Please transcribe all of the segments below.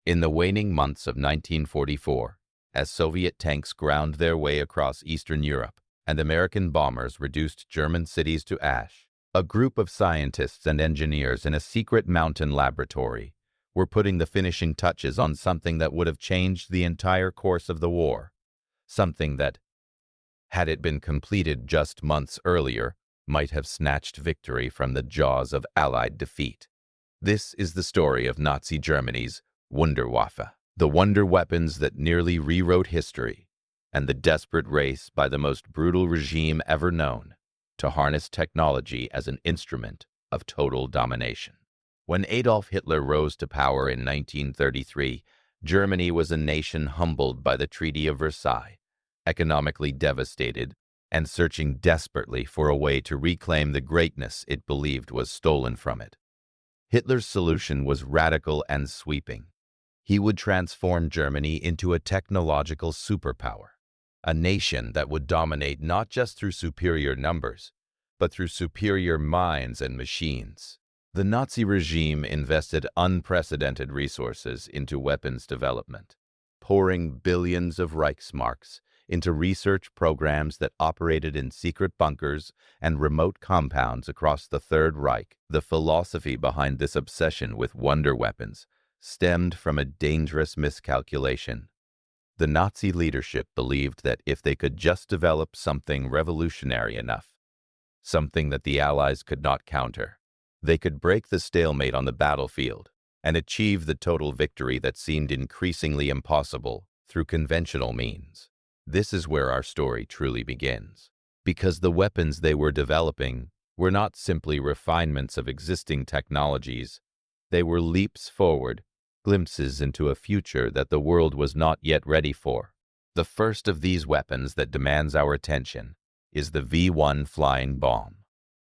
In the waning months of 1944, as Soviet tanks ground their way across Eastern Europe and American bombers reduced German cities to ash, a group of scientists and engineers in a secret mountain laboratory were putting the finishing touches on something that would have changed the entire course of the war, something that, had it been completed just months earlier, might have snatched victory from the jaws of Allied defeat. This is the story of Nazi Germany's Wunderwaffe, the wonder weapons that nearly rewrote history, and the desperate race by the most brutal regime ever known to harness technology as an instrument of total domination. When Adolf Hitler rose to power in 1933, Germany was a nation humbled by the Treaty of Versailles, economically devastated, and searching desperately for a way to reclaim the greatness it believed was stolen from it. Hitler's solution was radical and sweeping. He would transform Germany into a technological superpower, a nation that would dominate not just through superior numbers, but through superior minds and machines. The Nazi regime invested unprecedented resources into weapons development, pouring billions of Reichsmarks into research programs that operated in secret bunkers and remote compounds across the Third Reich. The philosophy behind this obsession with wonder weapons stemmed from a dangerous miscalculation. The Nazi leadership believed that if they could just develop something revolutionary enough, something that the Allies could not counter, they could break the stalemate on the battlefield and achieve the total victory that seemed increasingly impossible through conventional means. This is where our story truly begins, because the weapons they were developing were not simply refinements of existing technologies. They were leaps forward, glimpses into a future that the world was not yet ready for. The first of these weapons that demands our attention is the V-1 flying bomb,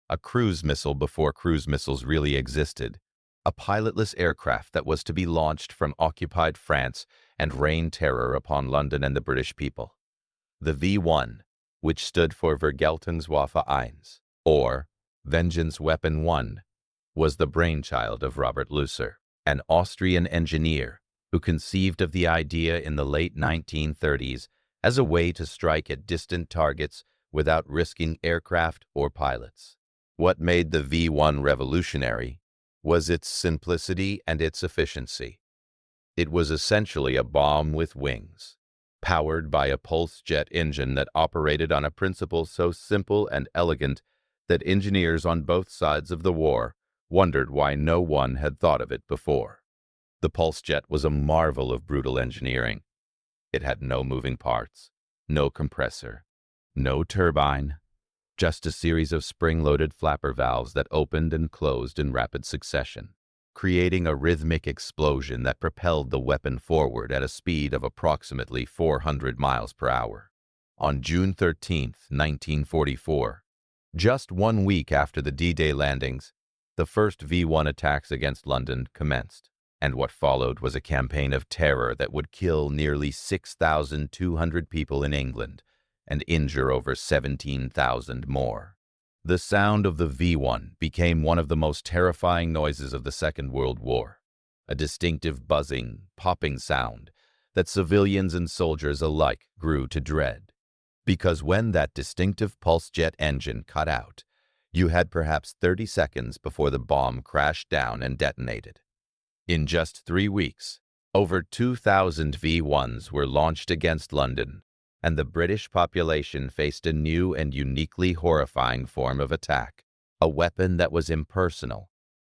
a cruise missile before cruise missiles really existed, a pilotless aircraft that was to be launched from occupied France and rain terror upon London and the British people. The V-1, which stood for Vergeltungswaffe 1, or Vengeance Weapon 1, was the brainchild of Robert Lusser, an Austrian engineer who conceived of the idea in the late 1930s as a way to strike at distant targets without risking aircraft or pilots. What made the V-1 revolutionary was its simplicity and its efficiency. It was essentially a bomb with wings, powered by a pulse jet engine that operated on a principle so simple and elegant that engineers on both sides of the war wondered why no one had thought of it before. The pulse jet was a marvel of brutal engineering. It had no moving parts, no compressor, no turbine, just a series of spring-loaded flapper valves that opened and closed in rapid succession, creating a rhythmic explosion that propelled the weapon forward at a speed of approximately 400 miles per hour. On June 13, 1944, just 1 week after the D-Day landings, the first V-1 attacks against London commenced, and what followed was a campaign of terror that would kill nearly 6,200 people in England and injure over 17,000 more. The sound of the V-1 became one of the most terrifying noises of the Second World War, a distinctive buzzing, popping sound that civilians and soldiers alike grew to dread. Because when that distinctive pulse jet engine cut out, you had perhaps 30 seconds before the bomb crashed down and detonated. In just 3 weeks, over 2,000 V-1s were launched against London, and the British population faced a new and uniquely horrifying form of attack, a weapon that was impersonal,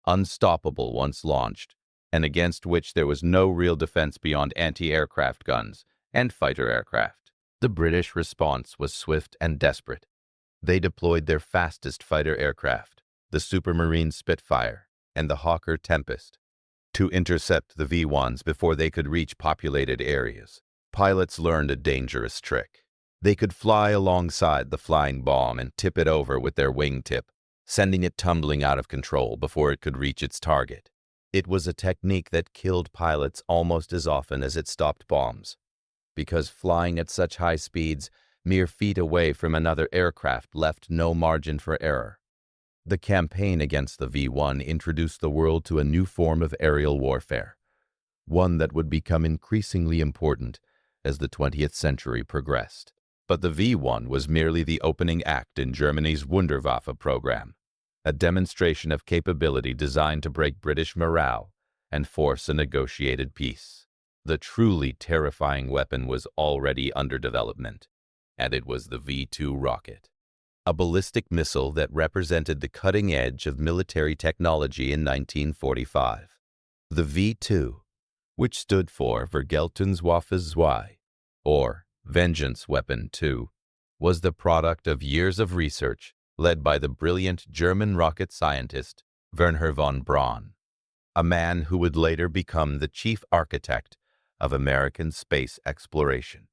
unstoppable once launched, and against which there was no real defense beyond anti-aircraft guns and fighter aircraft. The British response was swift and desperate. They deployed their fastest fighter aircraft, the Supermarine Spitfire and the Hawker Tempest, to intercept the V-1s before they could reach populated areas. Pilots learned a dangerous trick. They could fly alongside the flying bomb and tip it over with their wingtip, sending it tumbling out of control before it could reach its target. It was a technique that killed pilots almost as often as it stopped bombs, because flying at such high speeds, mere feet away from another aircraft, left no margin for error. The campaign against the V-1 introduced the world to a new form of aerial warfare, one that would become increasingly important as the 20th century progressed. But the V-1 was merely the opening act in Germany's Wunderwaffe program, a demonstration of capability designed to break British morale and force a negotiated peace. The truly terrifying weapon was already under development, and it was the V-2 rocket, a ballistic missile that represented the cutting edge of military technology in 1945. The V-2, which stood for Vergeltungswaffe 2, or Vengeance Weapon 2, was the product of years of research led by the brilliant German rocket scientist Wernher von Braun, a man who would later become the chief architect of American space exploration.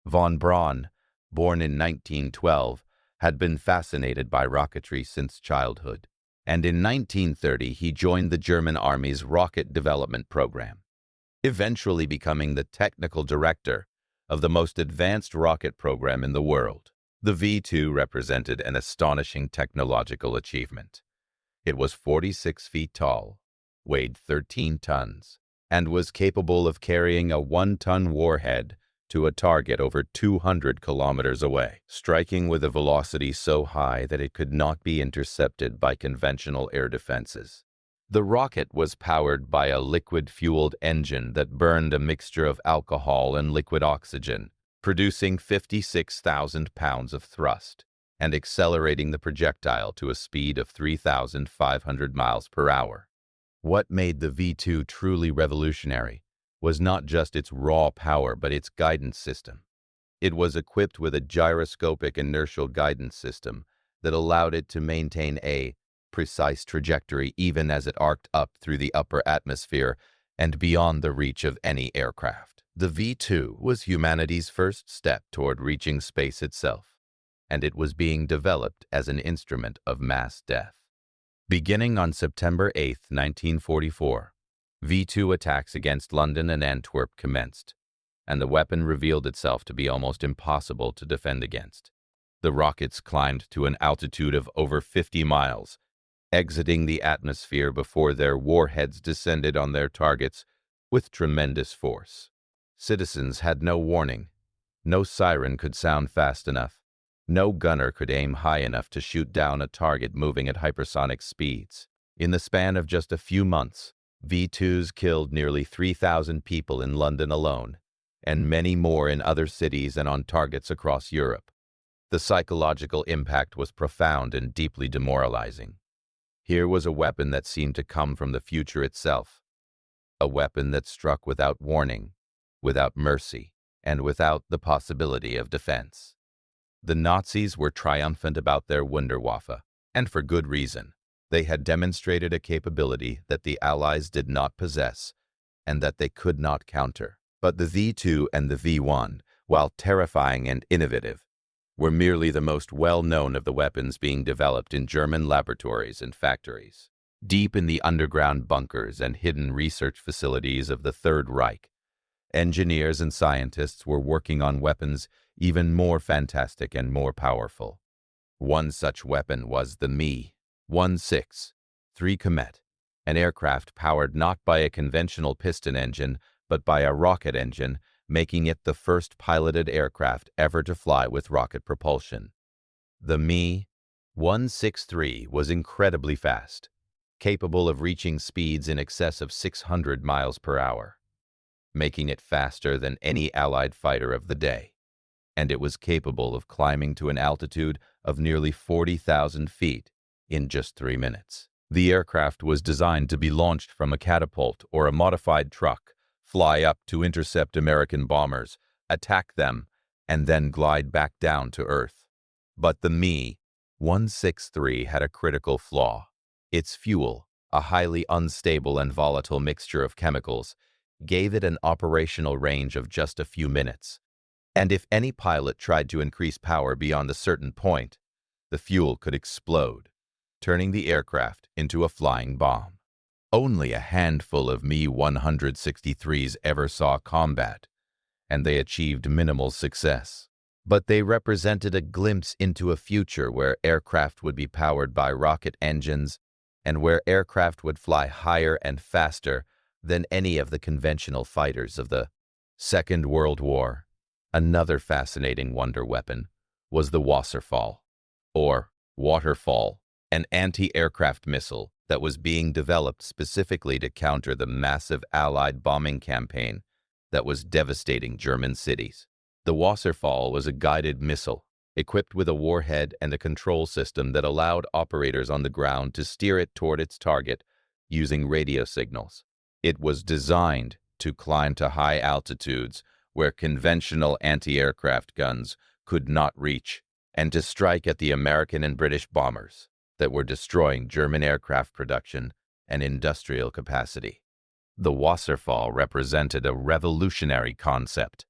Von Braun, born in 1912, had been fascinated by rocketry since childhood, and in 1930 he joined the German Army's rocket development program, eventually becoming the technical director of the most advanced rocket program in the world. The V-2 represented an astonishing technological achievement. It was 46 feet tall, weighed 13 tons, and was capable of carrying a 1-ton warhead to a target over 200 kilometers away, striking with a velocity so high that it could not be intercepted by conventional air defenses. The rocket was powered by a liquid-fueled engine that burned a mixture of alcohol and liquid oxygen, producing 56,000 pounds of thrust and accelerating the projectile to a speed of 3,500 miles per hour. What made the V-2 truly revolutionary was not just its raw power but its guidance system. It was equipped with a gyroscopic inertial guidance system that allowed it to maintain a precise trajectory even as it arced up through the upper atmosphere and beyond the reach of any aircraft. The V-2 was humanity's first step toward reaching space itself, and it was being developed as an instrument of mass death. Beginning on September 8, 1944, V-2 attacks against London and Antwerp commenced, and the weapon revealed itself to be almost impossible to defend against. The rockets climbed to an altitude of over 50 miles, exiting the atmosphere before their warheads descended on their targets with tremendous force. Citizens had no warning. No siren could sound fast enough. No gunner could aim high enough to shoot down a target moving at hypersonic speeds. In the span of just a few months, V-2s killed nearly 3,000 people in London alone, and many more in other cities and on targets across Europe. The psychological impact was profound and deeply demoralizing. Here was a weapon that seemed to come from the future itself, a weapon that struck without warning, without mercy, and without the possibility of defense. The Nazis were triumphant about their Wunderwaffe, and for good reason. They had demonstrated a capability that the Allies did not possess and that they could not counter. But the V-2 and the V-1, while terrifying and innovative, were merely the most well-known of the weapons being developed in German laboratories and factories. Deep in the underground bunkers and hidden research facilities of the Third Reich, engineers and scientists were working on weapons even more fantastic and more powerful. One such weapon was the Me-16 Comet, an aircraft powered not by a conventional piston engine but by a rocket engine, making it the first piloted aircraft ever to fly with rocket propulsion. The Me-16 was incredibly fast, capable of reaching speeds in excess of 600 miles per hour, making it faster than any Allied fighter of the day. And it was capable of climbing to an altitude of nearly 40,000 feet in just 3 minutes. The aircraft was designed to be launched from a catapult or a modified truck, fly up to intercept American bombers, attack them, and then glide back down to Earth. But the Me-16 had a critical flaw. Its fuel, a highly unstable and volatile mixture of chemicals, gave it an operational range of just a few minutes. And if any pilot tried to increase power beyond a certain point, the fuel could explode, turning the aircraft into a flying bomb. Only a handful of Me-163s ever saw combat, and they achieved minimal success. But they represented a glimpse into a future where aircraft would be powered by rocket engines and where aircraft would fly higher and faster than any of the conventional fighters of the Second World War. Another fascinating wonder weapon was the Wasserfall, or waterfall, an anti-aircraft missile that was being developed specifically to counter the massive Allied bombing campaign that was devastating German cities. The Wasserfall was a guided missile equipped with a warhead and a control system that allowed operators on the ground to steer it toward its target using radio signals. It was designed to climb to high altitudes where conventional anti-aircraft guns could not reach, and to strike at the American and British bombers that were destroying German aircraft production and industrial capacity. The Wasserfall represented a revolutionary concept: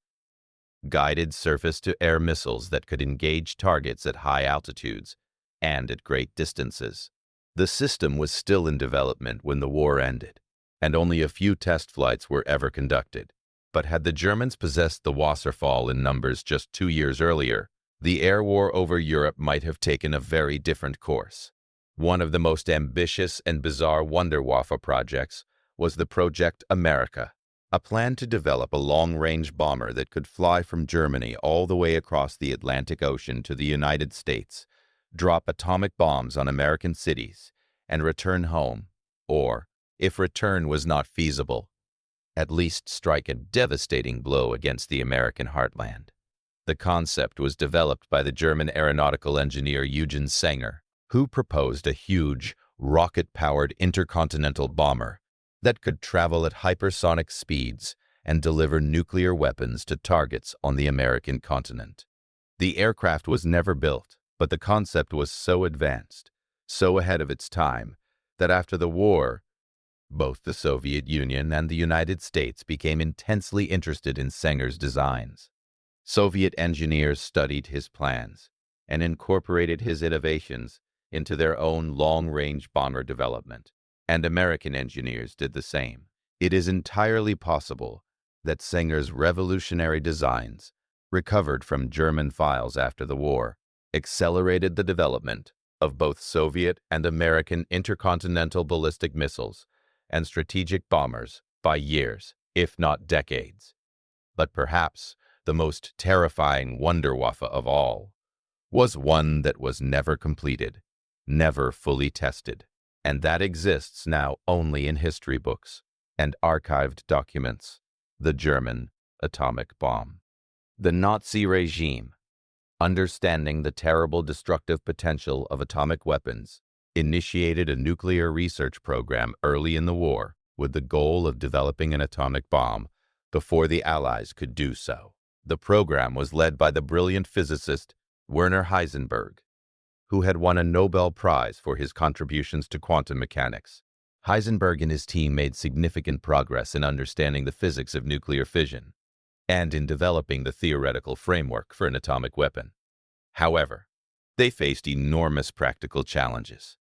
guided surface-to-air missiles that could engage targets at high altitudes and at great distances. The system was still in development when the war ended, and only a few test flights were ever conducted. But had the Germans possessed the Wasserfall in numbers just 2 years earlier, the air war over Europe might have taken a very different course. One of the most ambitious and bizarre Wunderwaffe projects was the Project America, a plan to develop a long-range bomber that could fly from Germany all the way across the Atlantic Ocean to the United States, drop atomic bombs on American cities, and return home, or, if return was not feasible, at least strike a devastating blow against the American heartland. The concept was developed by the German aeronautical engineer Eugen Sanger, who proposed a huge, rocket-powered intercontinental bomber that could travel at hypersonic speeds and deliver nuclear weapons to targets on the American continent. The aircraft was never built, but the concept was so advanced, so ahead of its time, that after the war, both the Soviet Union and the United States became intensely interested in Sanger's designs. Soviet engineers studied his plans and incorporated his innovations into their own long-range bomber development, and American engineers did the same. It is entirely possible that Sanger's revolutionary designs, recovered from German files after the war, accelerated the development of both Soviet and American intercontinental ballistic missiles and strategic bombers by years, if not decades. But perhaps the most terrifying Wunderwaffe of all was one that was never completed, never fully tested, and that exists now only in history books and archived documents: the German atomic bomb. The Nazi regime, understanding the terrible destructive potential of atomic weapons, initiated a nuclear research program early in the war with the goal of developing an atomic bomb before the Allies could do so. The program was led by the brilliant physicist Werner Heisenberg, who had won a Nobel Prize for his contributions to quantum mechanics. Heisenberg and his team made significant progress in understanding the physics of nuclear fission and in developing the theoretical framework for an atomic weapon. However, they faced enormous practical challenges.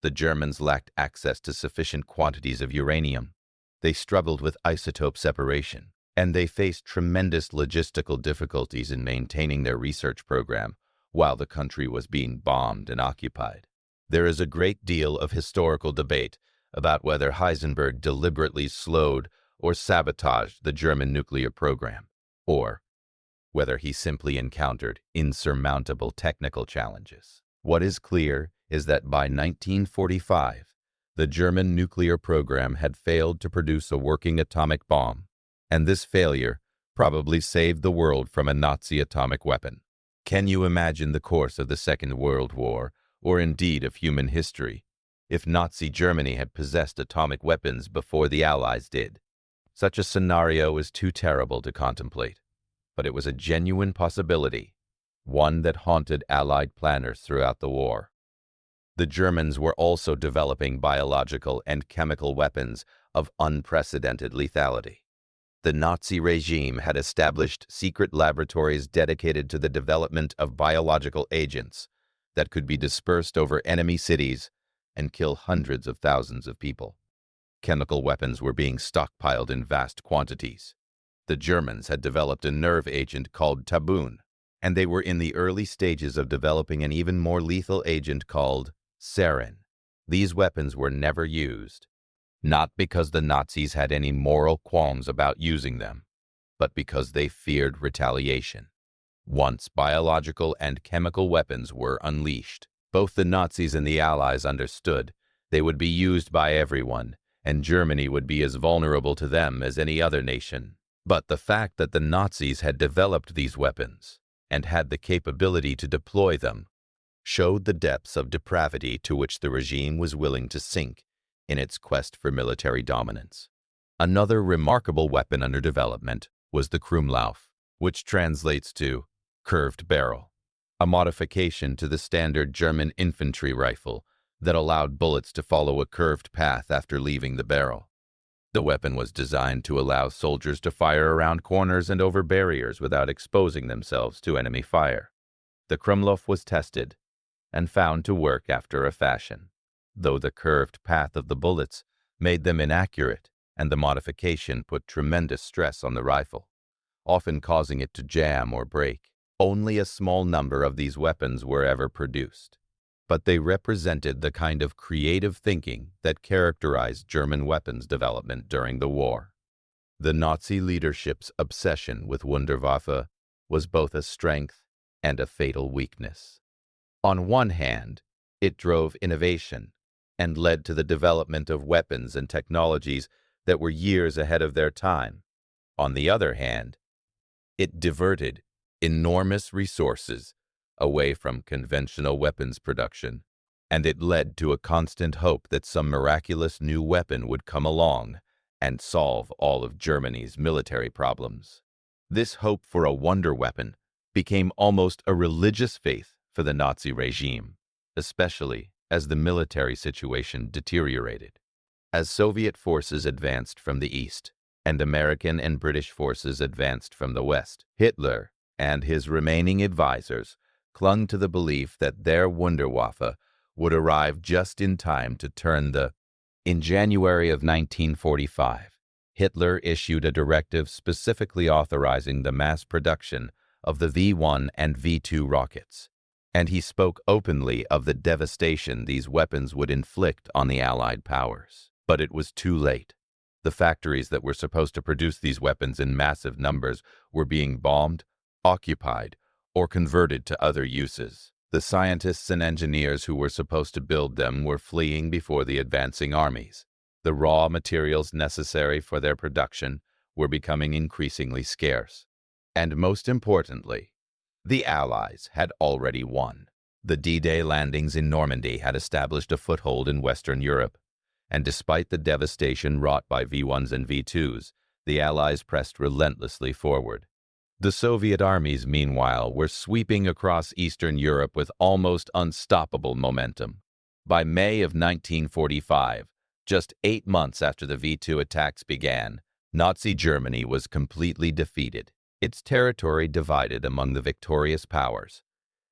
The Germans lacked access to sufficient quantities of uranium. They struggled with isotope separation, and they faced tremendous logistical difficulties in maintaining their research program while the country was being bombed and occupied. There is a great deal of historical debate about whether Heisenberg deliberately slowed or sabotaged the German nuclear program, or whether he simply encountered insurmountable technical challenges. What is clear is that by 1945, the German nuclear program had failed to produce a working atomic bomb, and this failure probably saved the world from a Nazi atomic weapon. Can you imagine the course of the Second World War, or indeed of human history, if Nazi Germany had possessed atomic weapons before the Allies did? Such a scenario is too terrible to contemplate, but it was a genuine possibility, one that haunted Allied planners throughout the war. The Germans were also developing biological and chemical weapons of unprecedented lethality. The Nazi regime had established secret laboratories dedicated to the development of biological agents that could be dispersed over enemy cities and kill hundreds of thousands of people. Chemical weapons were being stockpiled in vast quantities. The Germans had developed a nerve agent called taboon, and they were in the early stages of developing an even more lethal agent called sarin. These weapons were never used, not because the Nazis had any moral qualms about using them, but because they feared retaliation. Once biological and chemical weapons were unleashed, both the Nazis and the Allies understood they would be used by everyone, and Germany would be as vulnerable to them as any other nation. But the fact that the Nazis had developed these weapons and had the capability to deploy them showed the depths of depravity to which the regime was willing to sink in its quest for military dominance. Another remarkable weapon under development was the Krummlauf, which translates to curved barrel, a modification to the standard German infantry rifle that allowed bullets to follow a curved path after leaving the barrel. The weapon was designed to allow soldiers to fire around corners and over barriers without exposing themselves to enemy fire. The Krummlauf was tested and found to work after a fashion, though the curved path of the bullets made them inaccurate, and the modification put tremendous stress on the rifle, often causing it to jam or break. Only a small number of these weapons were ever produced, but they represented the kind of creative thinking that characterized German weapons development during the war. The Nazi leadership's obsession with Wunderwaffe was both a strength and a fatal weakness. On one hand, it drove innovation and led to the development of weapons and technologies that were years ahead of their time. On the other hand, it diverted enormous resources away from conventional weapons production, and it led to a constant hope that some miraculous new weapon would come along and solve all of Germany's military problems. This hope for a wonder weapon became almost a religious faith for the Nazi regime, especially as the military situation deteriorated. As Soviet forces advanced from the east and American and British forces advanced from the west, Hitler and his remaining advisors clung to the belief that their Wunderwaffe would arrive just in time to turn the... In January of 1945, Hitler issued a directive specifically authorizing the mass production of the V-1 and V-2 rockets, and he spoke openly of the devastation these weapons would inflict on the Allied powers. But it was too late. The factories that were supposed to produce these weapons in massive numbers were being bombed, occupied, or converted to other uses. The scientists and engineers who were supposed to build them were fleeing before the advancing armies. The raw materials necessary for their production were becoming increasingly scarce. And most importantly, the Allies had already won. The D-Day landings in Normandy had established a foothold in Western Europe, and despite the devastation wrought by V-1s and V-2s, the Allies pressed relentlessly forward. The Soviet armies, meanwhile, were sweeping across Eastern Europe with almost unstoppable momentum. By May of 1945, just 8 months after the V-2 attacks began, Nazi Germany was completely defeated, its territory divided among the victorious powers,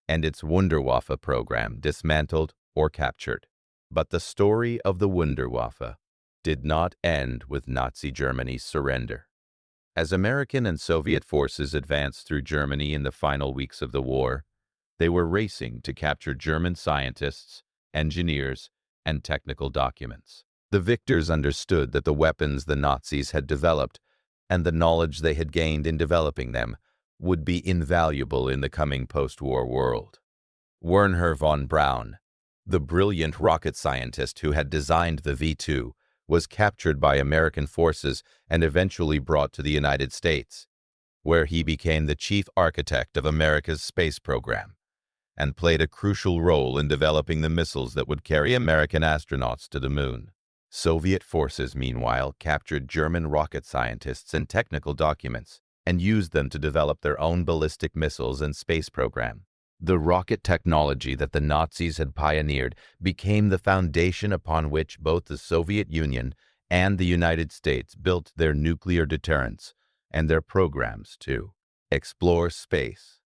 and its Wunderwaffe program dismantled or captured. But the story of the Wunderwaffe did not end with Nazi Germany's surrender. As American and Soviet forces advanced through Germany in the final weeks of the war, they were racing to capture German scientists, engineers, and technical documents. The victors understood that the weapons the Nazis had developed and the knowledge they had gained in developing them would be invaluable in the coming post-war world. Wernher von Braun, the brilliant rocket scientist who had designed the V-2, was captured by American forces and eventually brought to the United States, where he became the chief architect of America's space program and played a crucial role in developing the missiles that would carry American astronauts to the moon. Soviet forces, meanwhile, captured German rocket scientists and technical documents and used them to develop their own ballistic missiles and space program. The rocket technology that the Nazis had pioneered became the foundation upon which both the Soviet Union and the United States built their nuclear deterrence and their programs to explore space.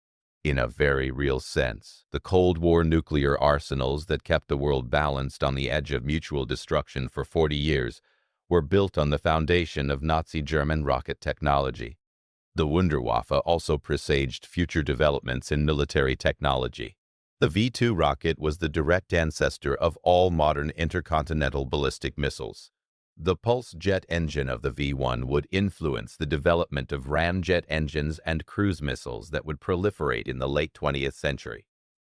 In a very real sense, the Cold War nuclear arsenals that kept the world balanced on the edge of mutual destruction for 40 years were built on the foundation of Nazi German rocket technology. The Wunderwaffe also presaged future developments in military technology. The V-2 rocket was the direct ancestor of all modern intercontinental ballistic missiles. The pulse jet engine of the V-1 would influence the development of ramjet engines and cruise missiles that would proliferate in the late 20th century.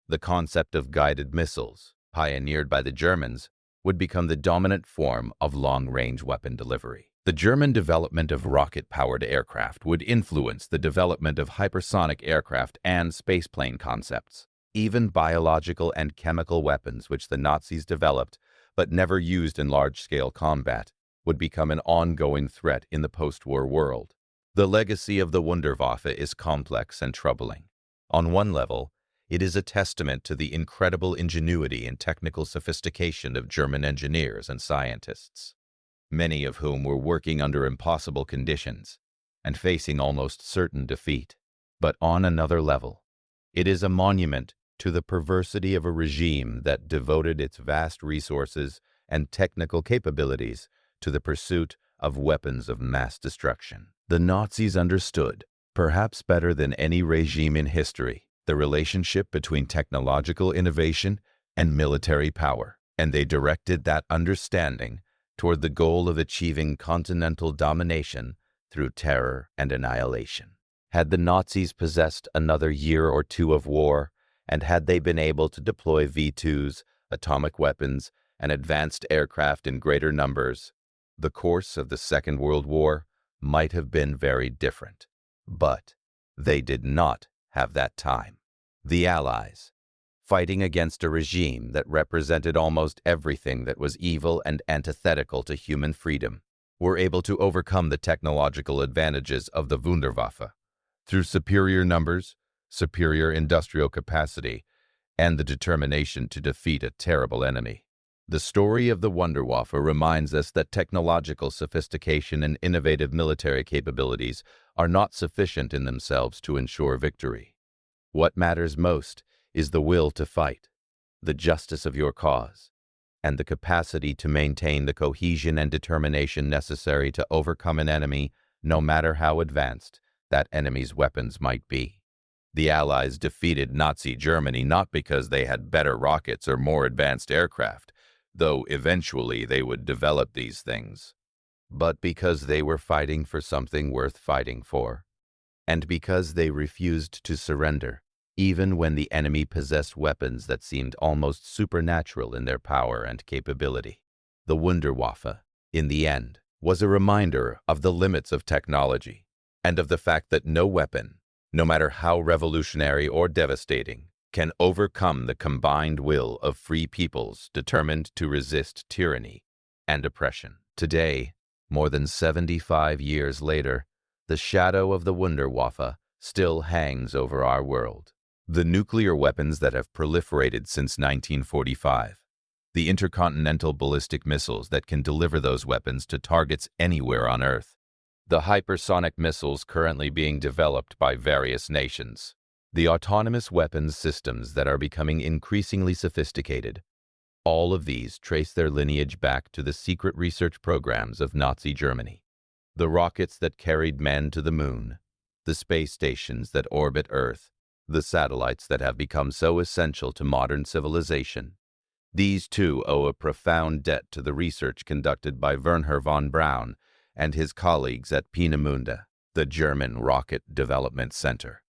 The concept of guided missiles, pioneered by the Germans, would become the dominant form of long-range weapon delivery. The German development of rocket-powered aircraft would influence the development of hypersonic aircraft and spaceplane concepts. Even biological and chemical weapons, which the Nazis developed but never used in large-scale combat, would become an ongoing threat in the post-war world. The legacy of the Wunderwaffe is complex and troubling. On one level, it is a testament to the incredible ingenuity and technical sophistication of German engineers and scientists, many of whom were working under impossible conditions and facing almost certain defeat. But on another level, it is a monument to the perversity of a regime that devoted its vast resources and technical capabilities to the pursuit of weapons of mass destruction. The Nazis understood, perhaps better than any regime in history, the relationship between technological innovation and military power, and they directed that understanding toward the goal of achieving continental domination through terror and annihilation. Had the Nazis possessed another year or two of war, and had they been able to deploy V-2s, atomic weapons, and advanced aircraft in greater numbers, the course of the Second World War might have been very different. But they did not have that time. The Allies, fighting against a regime that represented almost everything that was evil and antithetical to human freedom, were able to overcome the technological advantages of the Wunderwaffe through superior numbers, superior industrial capacity, and the determination to defeat a terrible enemy. The story of the Wunderwaffe reminds us that technological sophistication and innovative military capabilities are not sufficient in themselves to ensure victory. What matters most is the will to fight, the justice of your cause, and the capacity to maintain the cohesion and determination necessary to overcome an enemy, no matter how advanced that enemy's weapons might be. The Allies defeated Nazi Germany not because they had better rockets or more advanced aircraft, though eventually they would develop these things, but because they were fighting for something worth fighting for, and because they refused to surrender, even when the enemy possessed weapons that seemed almost supernatural in their power and capability. The Wunderwaffe, in the end, was a reminder of the limits of technology, and of the fact that no weapon, no matter how revolutionary or devastating, can overcome the combined will of free peoples determined to resist tyranny and oppression. Today, more than 75 years later, the shadow of the Wunderwaffe still hangs over our world. The nuclear weapons that have proliferated since 1945, the intercontinental ballistic missiles that can deliver those weapons to targets anywhere on Earth, the hypersonic missiles currently being developed by various nations, the autonomous weapons systems that are becoming increasingly sophisticated. All of these trace their lineage back to the secret research programs of Nazi Germany. The rockets that carried men to the moon, the space stations that orbit Earth, the satellites that have become so essential to modern civilization. These too owe a profound debt to the research conducted by Wernher von Braun and his colleagues at Peenemünde, the German Rocket Development Center.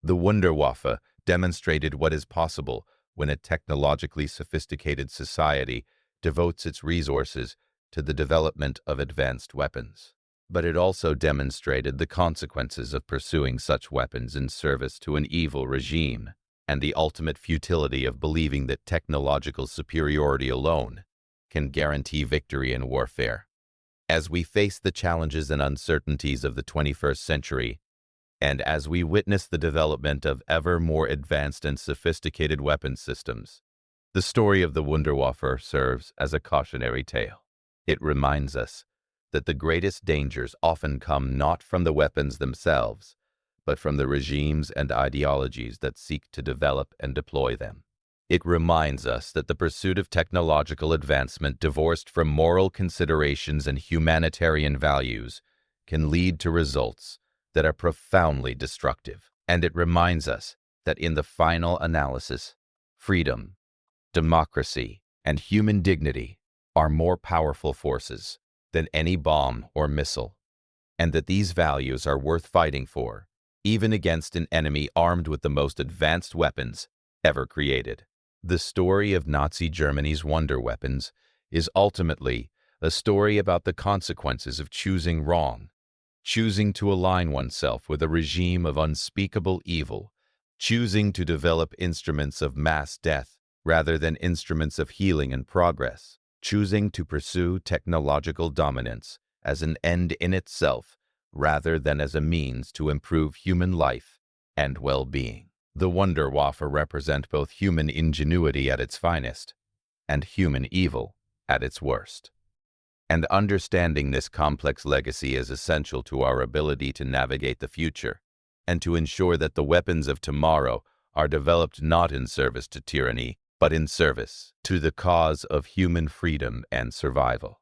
The Wunderwaffe demonstrated what is possible when a technologically sophisticated society devotes its resources to the development of advanced weapons. But it also demonstrated the consequences of pursuing such weapons in service to an evil regime, and the ultimate futility of believing that technological superiority alone can guarantee victory in warfare. As we face the challenges and uncertainties of the 21st century, and as we witness the development of ever more advanced and sophisticated weapon systems, the story of the Wunderwaffe serves as a cautionary tale. It reminds us that the greatest dangers often come not from the weapons themselves, but from the regimes and ideologies that seek to develop and deploy them. It reminds us that the pursuit of technological advancement divorced from moral considerations and humanitarian values can lead to results that are profoundly destructive. And it reminds us that in the final analysis, freedom, democracy, and human dignity are more powerful forces than any bomb or missile, and that these values are worth fighting for, even against an enemy armed with the most advanced weapons ever created. The story of Nazi Germany's wonder weapons is ultimately a story about the consequences of choosing wrong, choosing to align oneself with a regime of unspeakable evil, choosing to develop instruments of mass death rather than instruments of healing and progress, choosing to pursue technological dominance as an end in itself rather than as a means to improve human life and well-being. The Wunderwaffe represent both human ingenuity at its finest and human evil at its worst. And understanding this complex legacy is essential to our ability to navigate the future and to ensure that the weapons of tomorrow are developed not in service to tyranny, but in service to the cause of human freedom and survival.